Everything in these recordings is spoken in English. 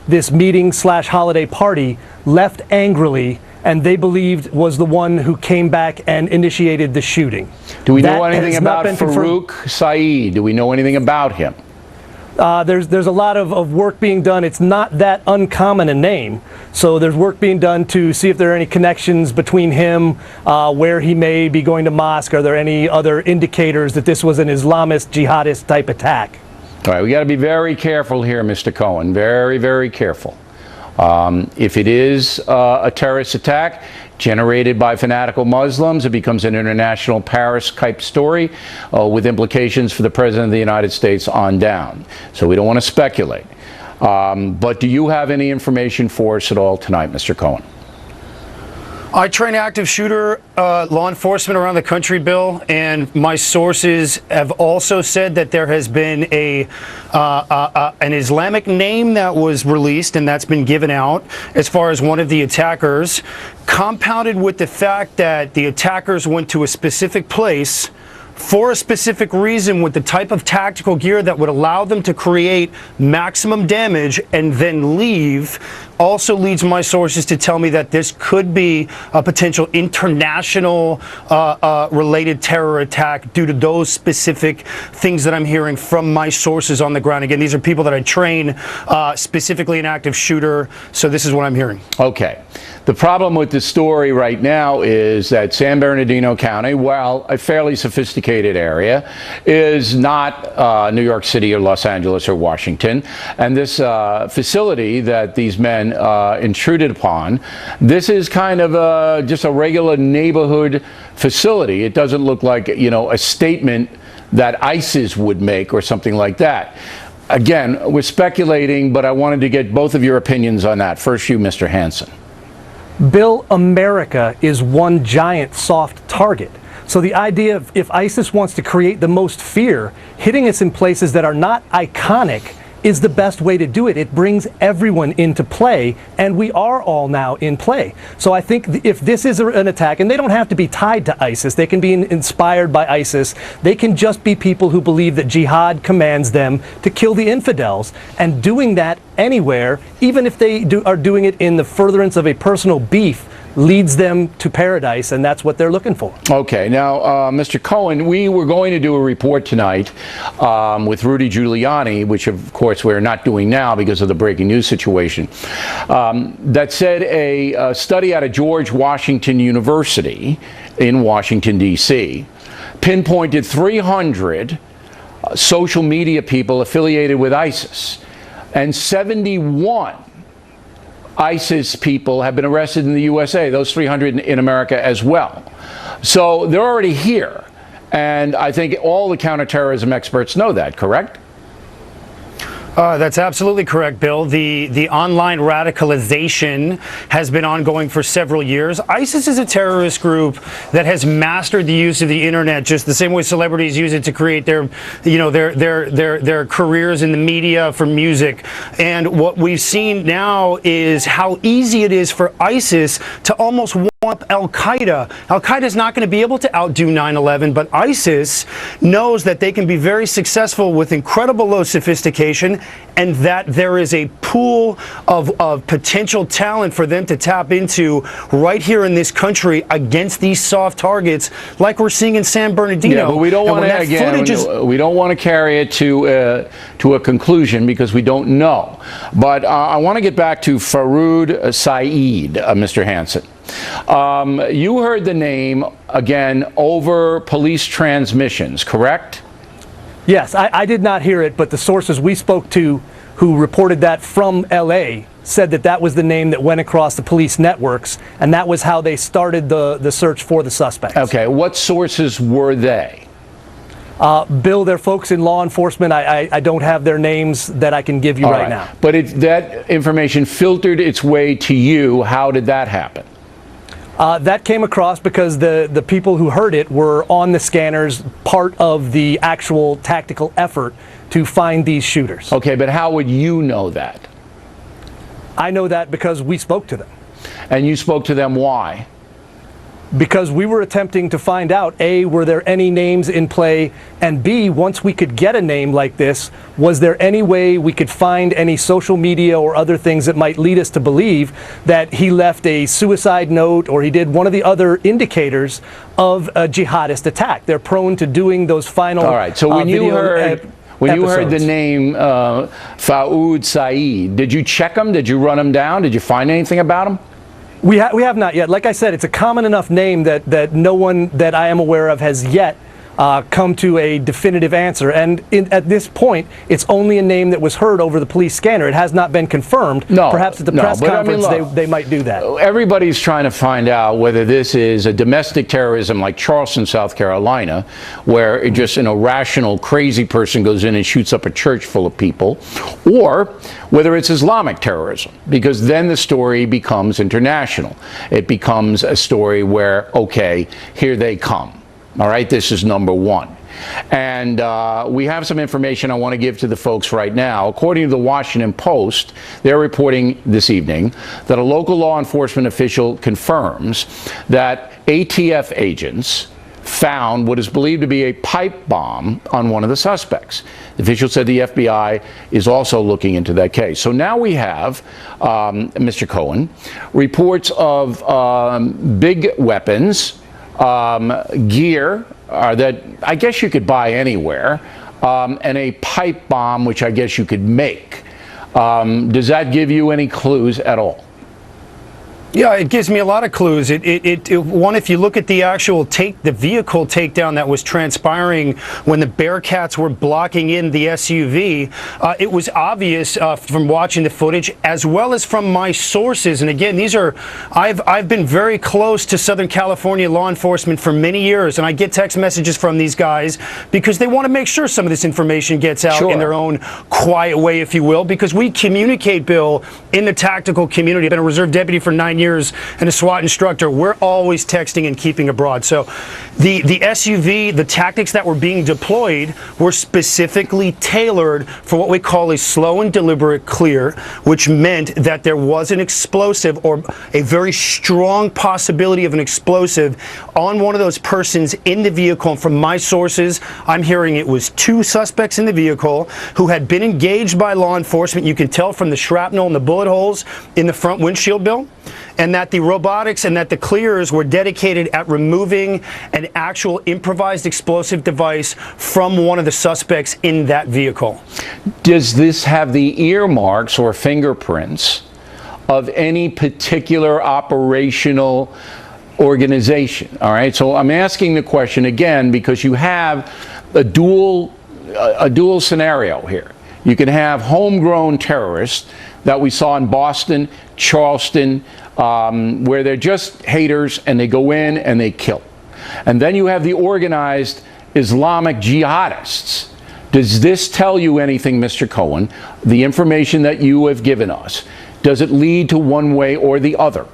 this meeting slash holiday party left angrily, and they believed was the one who came back and initiated the shooting. Do we know anything about Farouq Saeed? Do we know anything about him? There's a lot of work being done. It's not that uncommon a name. So there's work being done to see if there are any connections between him, where he may be going to mosque. Are there any other indicators that this was an Islamist, jihadist type attack? All right, we got to be very careful here, Mr. Cohen. Very, very careful. If it is a terrorist attack generated by fanatical Muslims, it becomes an international Paris-type story with implications for the President of the United States on down. So we don't want to speculate. But do you have any information for us at all tonight, Mr. Cohen? I train active shooter law enforcement around the country, Bill, and my sources have also said that there has been an Islamic name that was released and that's been given out as far as one of the attackers, compounded with the fact that the attackers went to a specific place for a specific reason with the type of tactical gear that would allow them to create maximum damage and then leave, also leads my sources to tell me that this could be a potential international related terror attack due to those specific things that I'm hearing from my sources on the ground. Again, these are people that I train specifically an active shooter, so this is what I'm hearing. Okay. The problem with the story right now is that San Bernardino County, while a fairly sophisticated area, is not New York City or Los Angeles or Washington. And this facility that these men intruded upon, this is kind of just a regular neighborhood facility. It doesn't look like, you know, a statement that ISIS would make or something like that. Again, we're speculating, but I wanted to get both of your opinions on that. First, you, Mr. Hansen. Bill, America is one giant soft target. So the idea of if ISIS wants to create the most fear, hitting us in places that are not iconic is the best way to do it. It brings everyone into play, and we are all now in play. So I think if this is an attack, and they don't have to be tied to ISIS, they can be inspired by ISIS, they can just be people who believe that jihad commands them to kill the infidels, and doing that anywhere, even if they are doing it in the furtherance of a personal beef, leads them to paradise, and that's what they're looking for. Okay, now, Mr. Cohen, we were going to do a report tonight with Rudy Giuliani, which of course we're not doing now because of the breaking news situation, that said a study out of George Washington University in Washington, D.C., pinpointed 300 social media people affiliated with ISIS, and 71 ISIS people have been arrested in the USA, those 300 in America as well. So they're already here. And I think all the counterterrorism experts know that, correct? That's absolutely correct, Bill. The online radicalization has been ongoing for several years. ISIS is a terrorist group that has mastered the use of the internet just the same way celebrities use it to create their, you know, their careers in the media for music. And what we've seen now is how easy it is for ISIS to almost up Al-Qaeda. Al-Qaeda is not going to be able to outdo 9/11, but ISIS knows that they can be very successful with incredible low sophistication, and that there is a pool of potential talent for them to tap into right here in this country against these soft targets like we're seeing in San Bernardino. Yeah, but we don't want to, again, we don't want to carry it to a conclusion because we don't know. But I want to get back to Farouq Saeed, Mr. Hansen. You heard the name, again, over police transmissions, correct? Yes, I did not hear it, but the sources we spoke to who reported that from L.A. said that that was the name that went across the police networks, and that was how they started the search for the suspects. Okay, what sources were they? Bill, they're folks in law enforcement. I don't have their names that I can give you right now. But that information filtered its way to you. How did that happen? That came across because the people who heard it were on the scanners, part of the actual tactical effort to find these shooters. Okay, but how would you know that? I know that because we spoke to them. And you spoke to them why? because we were attempting to find out, A, were there any names in play, and B, once we could get a name like this, was there any way we could find any social media or other things that might lead us to believe that he left a suicide note or he did one of the other indicators of a jihadist attack. They're prone to doing those final. All right, so when you heard the name Farouq Saeed, did you check him? Did you run him down? Did you find anything about him? We have not yet. Like I said, it's a common enough name that no one that I am aware of has yet come to a definitive answer. And at this point, it's only a name that was heard over the police scanner. It has not been confirmed. No, perhaps at the press conference look, they might do that. Everybody's trying to find out whether this is a domestic terrorism like Charleston, South Carolina, where just an irrational, crazy person goes in and shoots up a church full of people, or whether it's Islamic terrorism, because then the story becomes international. It becomes a story where, okay, here they come. All right, this is number one. And we have some information I want to give to the folks right now. According to the Washington Post, they're reporting this evening that a local law enforcement official confirms that ATF agents found what is believed to be a pipe bomb on one of the suspects. The official said the FBI is also looking into that case. So now we have, Mr. Cohen, reports of big weapons, gear that I guess you could buy anywhere, and a pipe bomb, which I guess you could make. Does that give you any clues at all? Yeah, it gives me a lot of clues. One, if you look at the actual the vehicle takedown that was transpiring when the Bearcats were blocking in the SUV, it was obvious from watching the footage as well as from my sources. And again, I've been very close to Southern California law enforcement for many years, and I get text messages from these guys because they want to make sure some of this information gets out in their own quiet way, if you will, because we communicate, Bill, in the tactical community. I've been a reserve deputy for 9 years and a SWAT instructor. We're always texting and keeping abroad. So the SUV, the tactics that were being deployed were specifically tailored for what we call a slow and deliberate clear, which meant that there was an explosive or a very strong possibility of an explosive on one of those persons in the vehicle. And from my sources, I'm hearing it was 2 suspects in the vehicle who had been engaged by law enforcement. You can tell from the shrapnel and the bullet holes in the front windshield, Bill, and that the robotics and that the clears were dedicated at removing an actual improvised explosive device from one of the suspects in that vehicle. Does this have the earmarks or fingerprints of any particular operational organization? All right, so I'm asking the question again because you have a dual scenario here. You can have homegrown terrorists that we saw in Boston, Charleston, where they're just haters and they go in and they kill. And then you have the organized Islamic jihadists. Does this tell you anything, Mr. Cohen, the information that you have given us? Does it lead to one way or the other?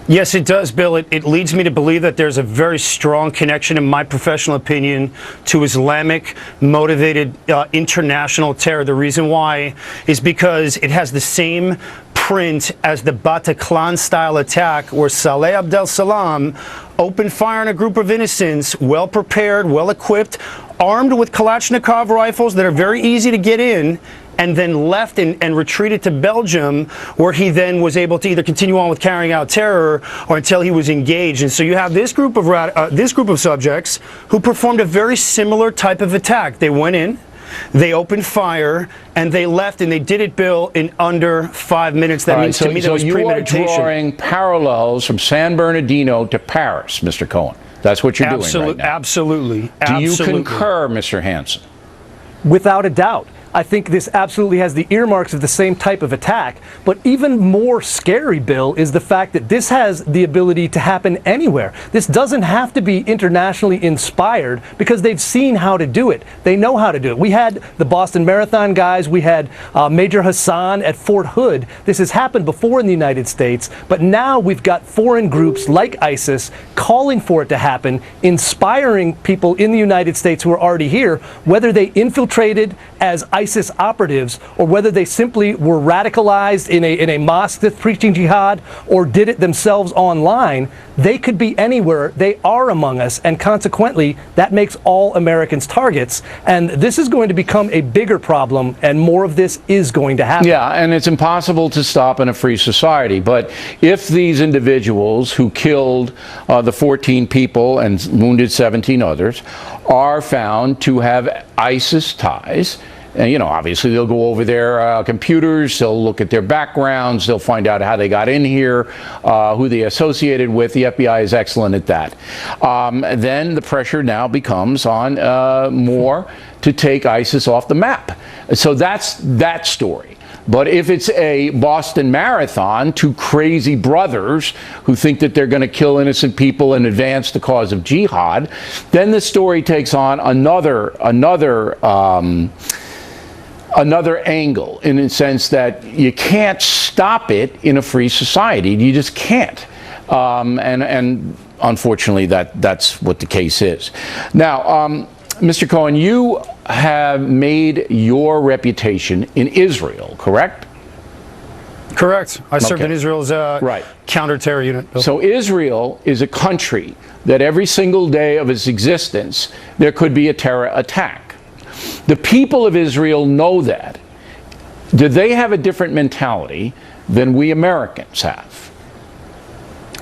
Yes, it does, Bill. It leads me to believe that there's a very strong connection, in my professional opinion, to Islamic motivated international terror. The reason why is because it has the same print as the Bataclan style attack where Saleh Abdel Salam opened fire on a group of innocents, well prepared, well equipped, armed with Kalashnikov rifles that are very easy to get in, and then left and retreated to Belgium, where he then was able to either continue on with carrying out terror or until he was engaged. And so you have this group of subjects who performed a very similar type of attack. They went in, they opened fire, and they left, and they did it, Bill, in under 5 minutes. That means to me that was premeditation. You are drawing parallels from San Bernardino to Paris, Mr. Cohen. That's what you're doing right now. Absolutely. Do you concur, Mr. Hansen? Without a doubt. I think this absolutely has the earmarks of the same type of attack, but even more scary, Bill, is the fact that this has the ability to happen anywhere. This doesn't have to be internationally inspired because they've seen how to do it. They know how to do it. We had the Boston Marathon guys, we had Major Hassan at Fort Hood. This has happened before in the United States, but now we've got foreign groups like ISIS calling for it to happen, inspiring people in the United States who are already here, whether they infiltrated as ISIS ISIS operatives or whether they simply were radicalized in a mosque that's preaching jihad or did it themselves online, they could be anywhere. They are among us, and consequently, that makes all Americans targets. And this is going to become a bigger problem, and more of this is going to happen. Yeah, and it's impossible to stop in a free society. But if these individuals who killed the 14 people and wounded 17 others are found to have ISIS ties, and, you know, obviously they'll go over their computers, they'll look at their backgrounds, they'll find out how they got in here, who they associated with. The FBI is excellent at that. Then the pressure now becomes on more to take ISIS off the map. So that's that story. But if it's a Boston Marathon, two crazy brothers who think that they're going to kill innocent people and advance the cause of jihad, then the story takes on another angle, in the sense that you can't stop it in a free society. You just can't. And unfortunately, that's what the case is. Now, Mr. Cohen, you have made your reputation in Israel, correct? Correct. I served in Israel's counter-terror unit. So Israel is a country that every single day of its existence, there could be a terror attack. The people of Israel know that. Do they have a different mentality than we Americans have?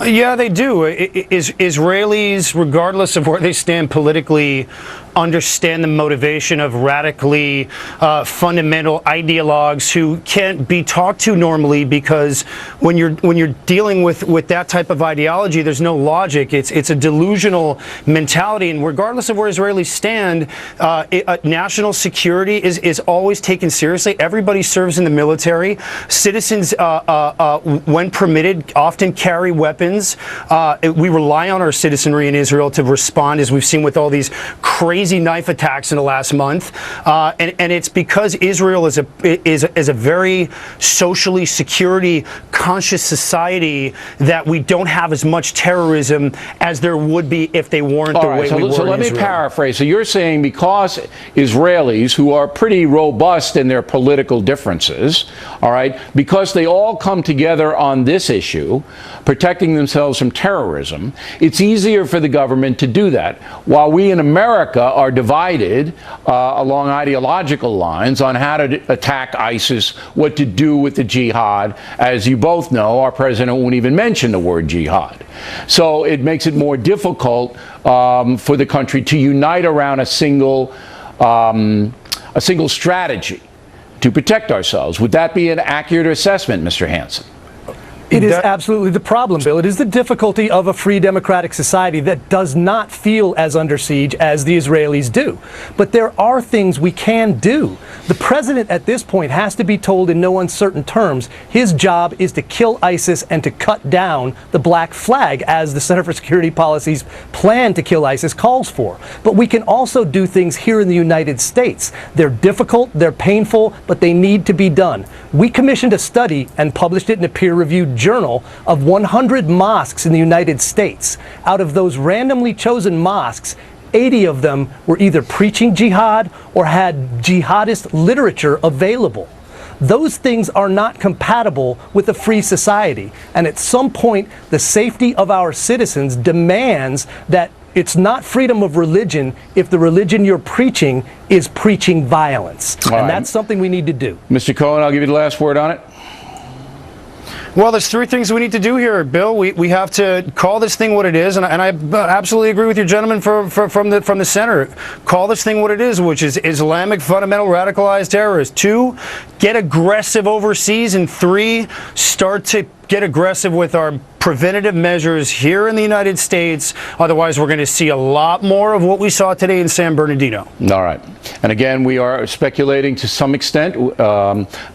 Yeah, they do. Israelis, regardless of where they stand politically, understand the motivation of radically fundamental ideologues who can't be talked to normally, because when you're dealing with that type of ideology, there's no logic. It's a delusional mentality, and regardless of where Israelis stand, national security is always taken seriously. Everybody serves in the military. Citizens, when permitted, often carry weapons. We rely on our citizenry in Israel to respond, as we've seen with all these crazy knife attacks in the last month, and it's because Israel is a very socially security conscious society that we don't have as much terrorism as there would be if they weren't the way we were. So let me paraphrase. So you're saying because Israelis, who are pretty robust in their political differences, all right, because they all come together on this issue, protecting themselves from terrorism, it's easier for the government to do that, while we in America are divided along ideological lines on how to attack ISIS, what to do with the jihad. As you both know, our president won't even mention the word jihad. So it makes it more difficult for the country to unite around a single strategy to protect ourselves. Would that be an accurate assessment, Mr. Hansen? It is absolutely the problem, Bill. It is the difficulty of a free democratic society that does not feel as under siege as the Israelis do. But there are things we can do. The president at this point has to be told in no uncertain terms his job is to kill ISIS and to cut down the black flag, as the Center for Security Policy's plan to kill ISIS calls for. But we can also do things here in the United States. They're difficult, they're painful, but they need to be done. We commissioned a study and published it in a peer-reviewed journal of 100 mosques in the United States. Out of those randomly chosen mosques, 80 of them were either preaching jihad or had jihadist literature available. Those things are not compatible with a free society. And at some point, the safety of our citizens demands that it's not freedom of religion if the religion you're preaching is preaching violence. And that's something we need to do. Mr. Cohen, I'll give you the last word on it. Well, there's three things we need to do here, Bill. We have to call this thing what it is, and I absolutely agree with your gentleman from the center. Call this thing what it is, which is Islamic fundamental radicalized terrorists. 2, get aggressive overseas, and 3, start to get aggressive with our preventative measures here in the United States. Otherwise, we're going to see a lot more of what we saw today in San Bernardino. All right. And again, we are speculating to some extent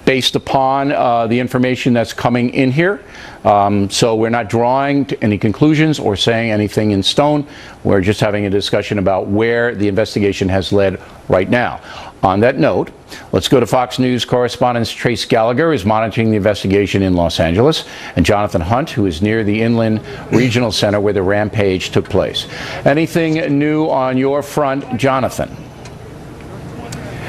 based upon the information that's coming in here. So we're not drawing any conclusions or saying anything in stone. We're just having a discussion about where the investigation has led right now. On that note, let's go to Fox News correspondent Trace Gallagher, who is monitoring the investigation in Los Angeles, and Jonathan Hunt, who is near the Inland Regional Center where the rampage took place. Anything new on your front, Jonathan?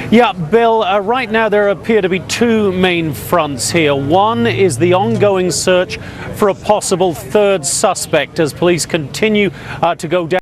Yeah, Bill, right now there appear to be two main fronts here. One is the ongoing search for a possible third suspect as police continue to go down